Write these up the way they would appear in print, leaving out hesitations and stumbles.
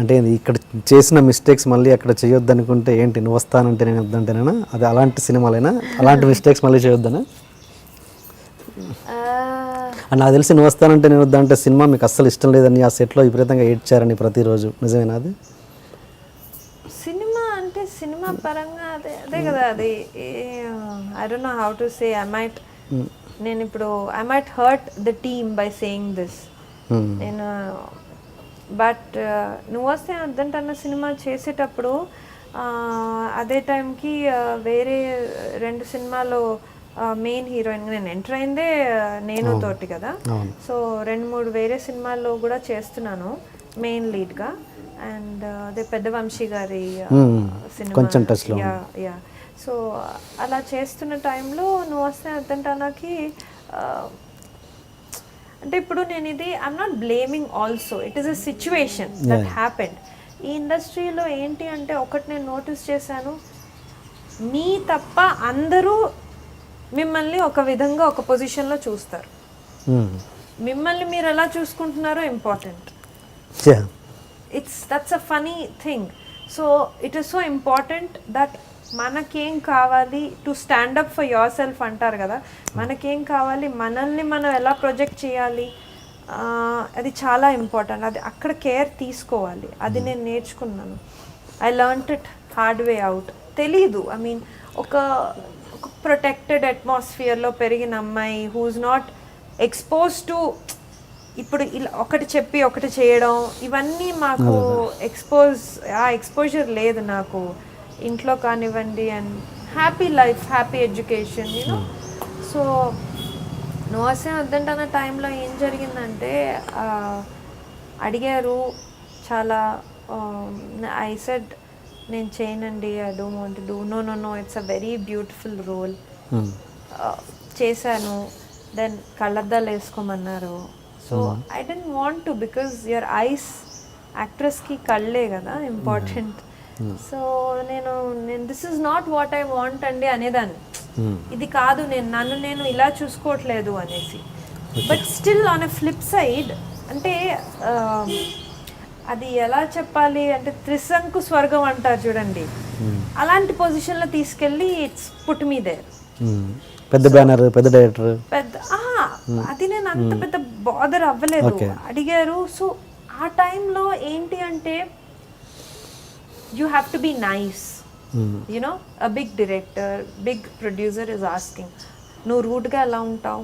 అంటే ఇక్కడ చేసిన మిస్టేక్స్ మళ్ళీ అక్కడ చేయొద్దు అనుకుంటే ఏంటి, నువ్వు వస్తానంటే నేను వద్దంటేనా, అది అలాంటి సినిమాలైనా అలాంటి మిస్టేక్స్ మళ్ళీ చేయొద్దనా? నాకు తెలిసి నువ్వు వస్తానంటే నేను వద్దంటే సినిమా మీకు అస్సలు ఇష్టం లేదని ఆ సెట్లో విపరీతంగా ఏడ్చారని ప్రతిరోజు, నిజమేనా అది? సినిమా అంటే సినిమా పరంగా అదే కదా, అది I don't know how to say. నేను ఇప్పుడు I might hurt the team by saying this. నేను బట్ నువ్వు వస్తే అద్దంటన్న సినిమా చేసేటప్పుడు అదే టైంకి వేరే 2 సినిమాలో మెయిన్ హీరోయిన్గా నేను ఎంటర్ అయిందే నేను తోటి కదా. సో 2-3 వేరే సినిమాల్లో కూడా చేస్తున్నాను మెయిన్ లీడ్గా. అండ్ అదే పెద్ద వంశీ గారి సినిమా. యా సో అలా చేస్తున్న టైంలో నువ్వు వస్తే అద్దంటానాకి అంటే ఇప్పుడు నేను ఇది I'm not blaming also, it is a situation that happened. ఈ ఇండస్ట్రీలో ఏంటి అంటే ఒకటి నేను నోటీస్ చేశాను, మీ తప్ప అందరూ మిమ్మల్ని ఒక విధంగా ఒక పొజిషన్లో చూస్తారు. మిమ్మల్ని మీరు ఎలా చూసుకుంటున్నారో important. That's a funny thing. So it is so important that మనకేం కావాలి, to stand up for yourself అంటారు కదా, మనకేం కావాలి, మనల్ని మనం ఎలా ప్రొజెక్ట్ చేయాలి, అది చాలా ఇంపార్టెంట్. అది అక్కడ కేర్ తీసుకోవాలి. అది నేను నేర్చుకున్నాను. I learnt it hard way out. తెలీదు, ఐ మీన్ ఒక ప్రొటెక్టెడ్ అట్మాస్ఫియర్లో పెరిగిన అమ్మాయి హూజ్ నాట్ ఎక్స్పోజ్ టు ఇప్పుడు ఇలా ఒకటి చెప్పి ఒకటి చేయడం, ఇవన్నీ మాకు ఎక్స్పోజర్ లేదు నాకు ఇంట్లో కానివ్వండి. And happy life, happy education, you know. So నువ్వు వస్తే వద్దంటన్న టైంలో ఏం జరిగిందంటే అడిగారు చాలా. ఐ సెడ్ నేను చేయనండి, I don't want to do. No it's a very beautiful role. చేశాను. దెన్ కళ్ళద్దాలు వేసుకోమన్నారు. So I don't want to, because your eyes, యాక్ట్రెస్కి కళ్ళే కదా ఇంపార్టెంట్. సో నేను this is not what I want అండి అనేదాన్ని. ఇది కాదు, నన్ను ఇలా చూసుకోవట్లేదు అనేసి. But still on a flip side అంటే అది ఎలా చెప్పాలి అంటే త్రిశంకు స్వర్గం అంటారు చూడండి, అలాంటి పొజిషన్లో తీసుకెళ్ళి ఇట్స్ పుట్ మీ దేర్. పెద్ద బ్యానర్, పెద్ద డైరెక్టర్, అది నేను అంత పెద్ద బాదర్ అవ్వలేదు. అడిగారు. సో ఆ టైంలో ఏంటి అంటే you have to be nice. You know, a big director, big producer is asking, no rude ga ela untav.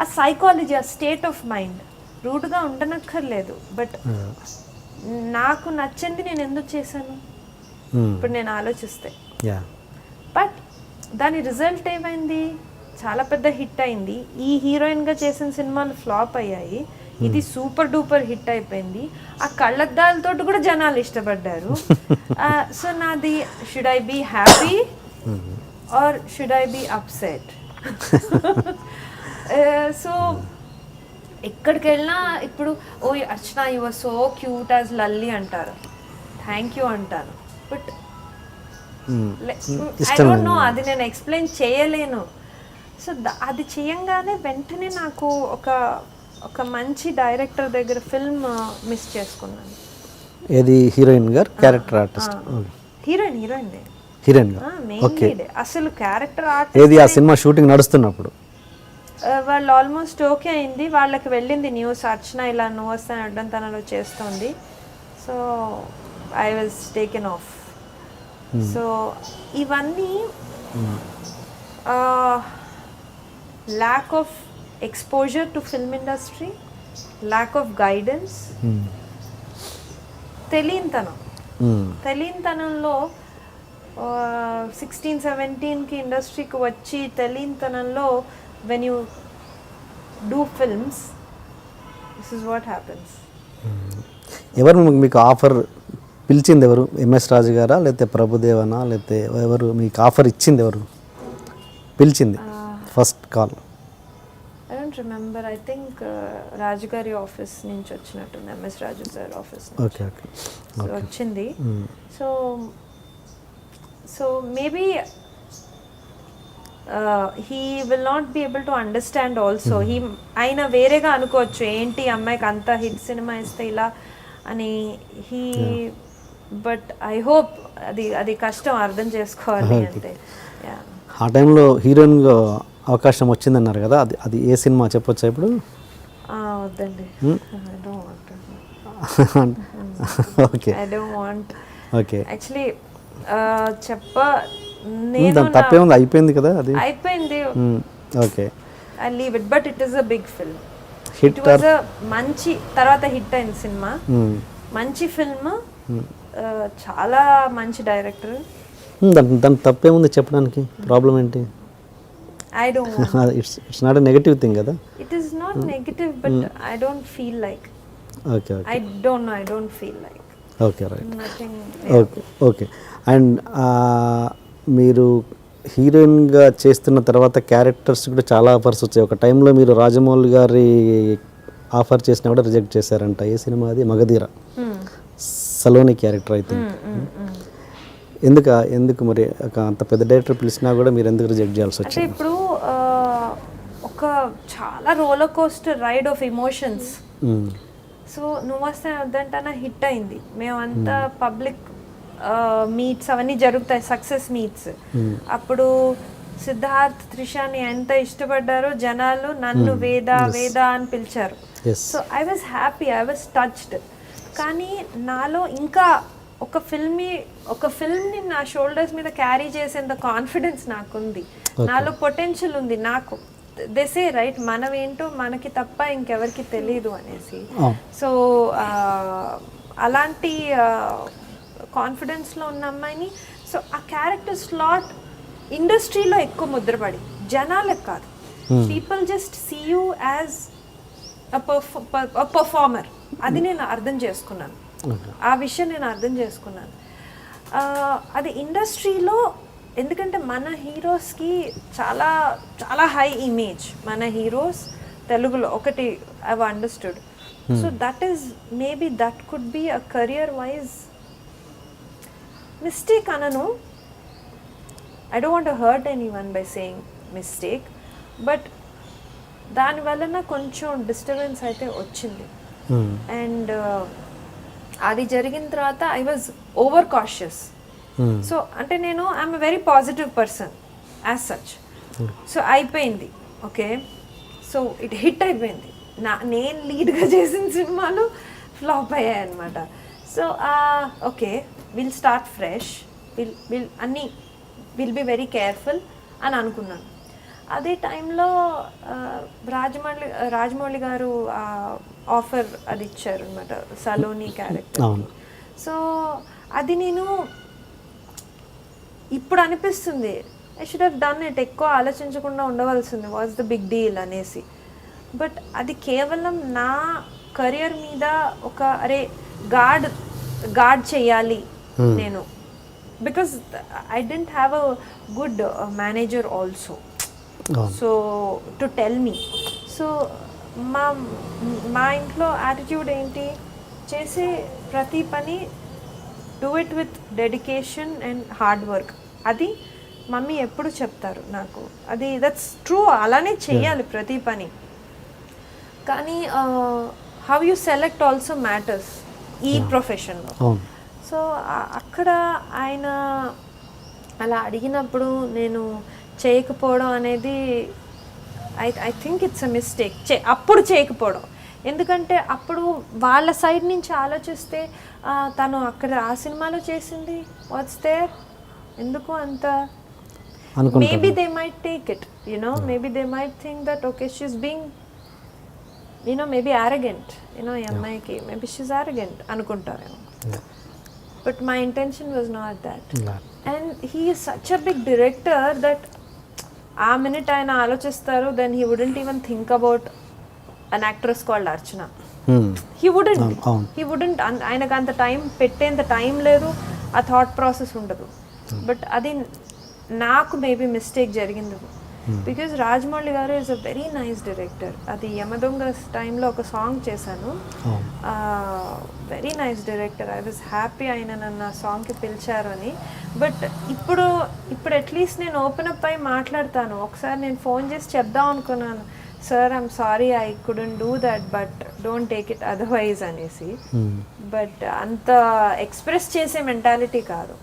A psychology, a state of mind, rude ga undanakkarledu, but నాకు నచ్చింది నేను ఎందుకు చేశాను ఇప్పుడు నేను ఆలోచిస్తే. బట్ దాని రిజల్ట్ ఏమైంది, చాలా పెద్ద హిట్ అయింది. ఈ హీరోయిన్గా చేసిన సినిమాలు ఫ్లాప్ అయ్యాయి, ఇది సూపర్ డూపర్ హిట్ అయిపోయింది. ఆ కళ్ళద్దాలతో కూడా జనాలు ఇష్టపడ్డారు. సో నాది, should I be happy or should I be upset? So ఎక్కడికి వెళ్ళినా ఇప్పుడు oh Archana you are so cute as Lalli అంటారు, థ్యాంక్ యూ అంటాను. బట్ ఐ డోంట్ నో, అది నేను ఎక్స్ప్లెయిన్ చేయలేను. సో అది చేయంగానే వెంటనే నాకు ఒక మంచి డైరెక్టర్ దగ్గర ఫిల్మ్ మిస్ చేసుకున్నాను. ఏది హీరోయిన్ గారు, క్యారెక్టర్ ఆర్టిస్ట్? Heroine okay. అసలు క్యారెక్టర్ ఆర్టిస్ట్ ఏది ఆ సినిమా షూటింగ్ నడుస్తున్నప్పుడు వాళ్ళు ఆల్మోస్ట్ ఓకే అయింది, వాళ్ళకి వెళ్ళింది న్యూస్, అర్చన ఇలా నువ్వు వస్తాను అడ్డం తనలో చేస్తుంది. So I was taken of. So ఇవన్నీ lack of exposure to film industry, lack of guidance, తెలియనితనంలో 16-17కి ఇండస్ట్రీకి వచ్చి తెలియనితనంలో when you do films, this is what happens. ఎవరు మీకు ఆఫర్ పిలిచింది, ఎవరు? ఎంఎస్ రాజు గారా లేకపోతే ప్రభుదేవనా లేకపోతే ఎవరు మీకు ఆఫర్ ఇచ్చింది, ఎవరు పిలిచింది first call? I don't remember. I think Raju గారి ఆఫీస్ నుంచి వచ్చినట్టుంది, ఎంఎస్ రాజు సార్ ఆఫీస్ నుంచి వచ్చింది. So maybe he will not be able to understand also. ఆయన వేరేగా అనుకోవచ్చు, ఏంటి అమ్మాయికి అంత హిట్ సినిమా ఇస్తే ఇలా అని హీ బట్ ఐ హోప్ అది కష్టం అర్థం చేసుకోవాలి అంటే యా ఆ టైంలో హీరోయిన్గా అవకాశం వచ్చిందన్నారు కదా, అది ఏ సినిమా చెప్పొచ్చా ఇప్పుడు? వద్దండి, okay I don't want. Okay actually నేను తప్పే ఉంది, అయిపోయింది కదా అది. అయిపోయింది. Okay I leave it, but it is a big film. Hit it was a మంచి, తర్వాత హిట్ అయింది సినిమా, మంచి ఫిల్మ్, చాలా మంచి డైరెక్టర్. దాని తప్పే ఉంది చెప్పడానికి, ప్రాబ్లం ఏంటి? I don't want. It's not a negative thing కదా. It is not negative, but I don't feel like. Okay. I don't know. I don't feel like. Okay, right. Nothing. Okay. And మీరు హీరోయిన్గా చేస్తున్న తర్వాత characters కూడా చాలా offers వచ్చాయి. ఒక టైంలో మీరు రాజమౌళి గారి ఆఫర్ చేసినా కూడా రిజెక్ట్ చేశారంట. ఏ సినిమా అది? మగధీర, సలోని క్యారెక్టర్ అయితే. ఎందుకు మరి అంత పెద్ద డైరెక్టర్ పిలిచినా కూడా మీరు ఎందుకు రిజెక్ట్ చేయాల్సి వచ్చింది? అంటే ఇప్పుడు ఒక చాలా roller coaster ride of emotions. So నువ్వు వస్తే వద్దంటా హిట్ అయింది. మేమంతా పబ్లిక్ మీట్స్ అవన్నీ జరుగుతాయి, సక్సెస్ మీట్స్. అప్పుడు సిద్ధార్థ్, త్రిషాని ఎంత ఇష్టపడ్డారో జనాలు, నన్ను వేద అని పిలిచారు. So I was happy, I was touched. కానీ నాలో ఇంకా ఒక ఫిల్మ్ని నా షోల్డర్స్ మీద క్యారీ చేసేంత కాన్ఫిడెన్స్ నాకుంది, నాలో పొటెన్షియల్ ఉంది. నాకు దేసే రైట్, మనం ఏంటో మనకి తప్ప ఇంకెవరికి తెలియదు అనేసి. సో అలాంటి కాన్ఫిడెన్స్లో ఉన్న అమ్మాయిని, సో ఆ క్యారెక్టర్ స్లాట్ ఇండస్ట్రీలో ఎక్కువ ముద్రపడి, జనాలకు కాదు, people just see you as a performer. అది నేను అర్థం చేసుకున్నాను, ఆ విషయం నేను అర్థం చేసుకున్నాను. అది ఇండస్ట్రీలో, ఎందుకంటే మన హీరోస్కి చాలా చాలా హై ఇమేజ్. మన హీరోస్ తెలుగులో ఒకటి I understood. So that is maybe that could be a career wise mistake అనను. I don't want to hurt anyone by saying mistake, but దాని వలన కొంచెం డిస్టర్బెన్స్ అయితే వచ్చింది. అండ్ అది జరిగిన తర్వాత I was over cautious. So అంటే నేను I'm a very positive person as such. So అయిపోయింది, ఓకే. సో ఇట్ హిట్ అయిపోయింది. నేను లీడ్గా చేసిన సినిమాలు ఫ్లాప్ అయ్యాయి అనమాట. So okay, will start fresh, will be very careful అని అనుకున్నాను. అదే టైంలో రాజమౌళి గారు ఆఫర్ అది ఇచ్చారు అనమాట, సలోని క్యారెక్టర్. సో అది నేను ఇప్పుడు అనిపిస్తుంది, I should have done it, ఎక్కువ ఆలోచించకుండా ఉండవలసింది, వాట్స్ ద బిగ్ డీల్ అనేసి. బట్ అది కేవలం నా కెరియర్ మీద ఒక అరే గార్డ్ చేయాలి నేను, because I didn't have a good manager also, so to tell me. So మా ఇంట్లో యాటిట్యూడ్ ఏంటి, చేసే ప్రతి పని do it with dedication and hard work. అది మమ్మీ ఎప్పుడు చెప్తారు నాకు, అది దట్స్ ట్రూ, అలానే చెయ్యాలి ప్రతి పని. కానీ how you select also matters ఈ ప్రొఫెషన్లో. సో అక్కడ ఆయన అలా అడిగినప్పుడు నేను చేయకపోవడం అనేది I think it's a mistake. అప్పుడు చేయకపోవడం, ఎందుకంటే అప్పుడు వాళ్ళ సైడ్ నుంచి ఆలోచిస్తే తను అక్కడ ఆ సినిమాలో చేసింది, వాట్స్ దేర్, ఎందుకు అంత, maybe they might take it, you know, maybe they might think that okay she's being, you know, maybe arrogant, you know, ఈ అమ్మాయికి మేబీ షీఈస్ ఆరగెంట్ అనుకుంటారేమో. But my intention was not that. And he is such a big director that ఆ minute ఆయన ఆలోచిస్తారు, then he wouldn't even think about an actress called Archana. He wouldn't ఆయనకు అంత time పెట్టేంత time లేదు, ఆ thought process ఉండదు. But అది నాకు మేబీ మిస్టేక్ జరిగింది, బికాజ్ రాజమౌళి గారు is a very nice director. అది యమదొంగ టైంలో ఒక సాంగ్ చేశాను, very nice director. I was happy ఆయన నన్ను ఆ సాంగ్కి పిలిచారు అని. బట్ ఇప్పుడు అట్లీస్ట్ నేను ఓపెన్ అప్ అయి మాట్లాడతాను. ఒకసారి నేను ఫోన్ చేసి చెప్దాం అనుకున్నాను, sir I'm sorry I couldn't do that but don't take it otherwise అనేసి. బట్ అంత ఎక్స్ప్రెస్ చేసే మెంటాలిటీ కాదు.